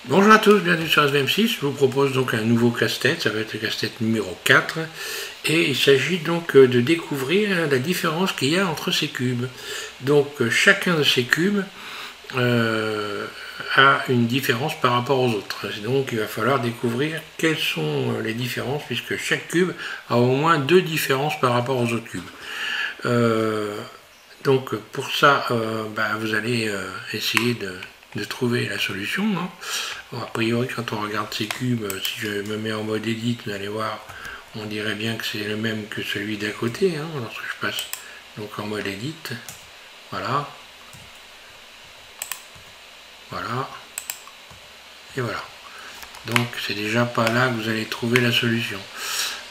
Bonjour à tous, bienvenue sur SVM6. Je vous propose donc un nouveau casse-tête, ça va être le casse-tête numéro 4. Et il s'agit donc de découvrir la différence qu'il y a entre ces cubes. Donc chacun de ces cubes a une différence par rapport aux autres. Donc il va falloir découvrir quelles sont les différences, puisque chaque cube a au moins deux différences par rapport aux autres cubes. Donc pour ça, vous allez essayer de trouver la solution. Hein. Bon, a priori, quand on regarde ces cubes, si je me mets en mode edit, vous allez voir, on dirait bien que c'est le même que celui d'à côté. Hein, lorsque je passe donc en mode edit, voilà, voilà, et voilà. Donc c'est déjà pas là que vous allez trouver la solution.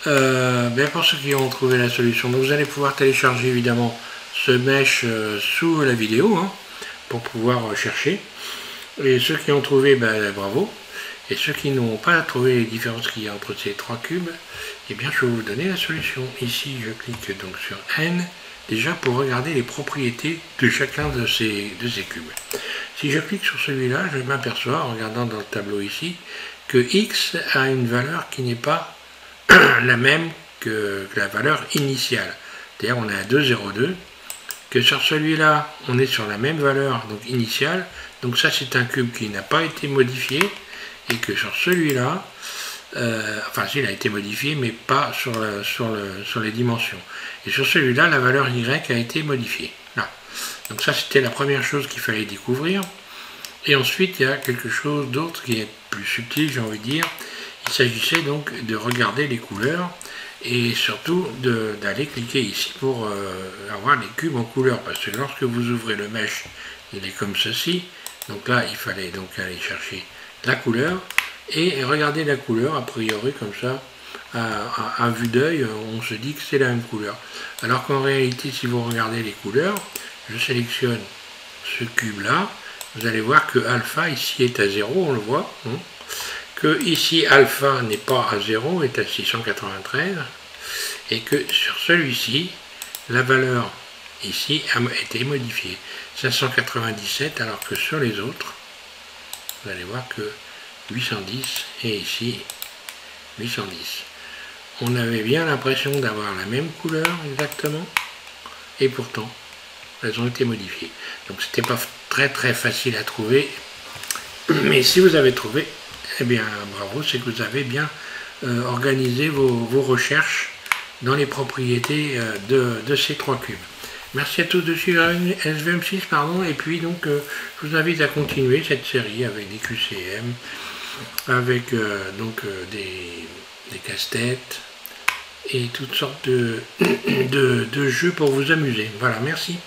Pour ceux qui ont trouvé la solution, donc vous allez pouvoir télécharger évidemment ce mesh sous la vidéo hein, pour pouvoir chercher. Et ceux qui ont trouvé, bravo. Et ceux qui n'ont pas trouvé les différences qu'il y a entre ces trois cubes, eh bien je vais vous donner la solution. Ici, je clique donc sur N, déjà pour regarder les propriétés de chacun de ces cubes. Si je clique sur celui-là, je m'aperçois, en regardant dans le tableau ici, que X a une valeur qui n'est pas la même que la valeur initiale. C'est-à-dire on est à 2,02, que sur celui-là, on est sur la même valeur donc initiale. Donc ça, c'est un cube qui n'a pas été modifié, et que sur celui-là, il a été modifié, mais pas sur les dimensions. Et sur celui-là, la valeur Y a été modifiée. Là. Donc ça, c'était la première chose qu'il fallait découvrir. Et ensuite, il y a quelque chose d'autre qui est plus subtil, j'ai envie de dire. Il s'agissait donc de regarder les couleurs, et surtout d'aller cliquer ici pour avoir les cubes en couleur. Parce que lorsque vous ouvrez le mesh, il est comme ceci. Donc là, il fallait donc aller chercher la couleur et regarder la couleur, a priori comme ça, à vue d'œil, on se dit que c'est la même couleur. Alors qu'en réalité, si vous regardez les couleurs, je sélectionne ce cube-là, vous allez voir que alpha ici est à 0, on le voit, hein, que ici alpha n'est pas à 0, est à 693, et que sur celui-ci, la valeur ici a été modifiée. 597, alors que sur les autres, vous allez voir que 810 et ici 810. On avait bien l'impression d'avoir la même couleur exactement, et pourtant elles ont été modifiées. Donc c'était pas très facile à trouver, mais si vous avez trouvé, eh bien bravo, c'est que vous avez bien organisé vos recherches dans les propriétés de ces trois cubes. Merci à tous de suivre SVM6, et puis donc je vous invite à continuer cette série avec des QCM, avec des casse-têtes et toutes sortes de jeux pour vous amuser. Voilà, merci.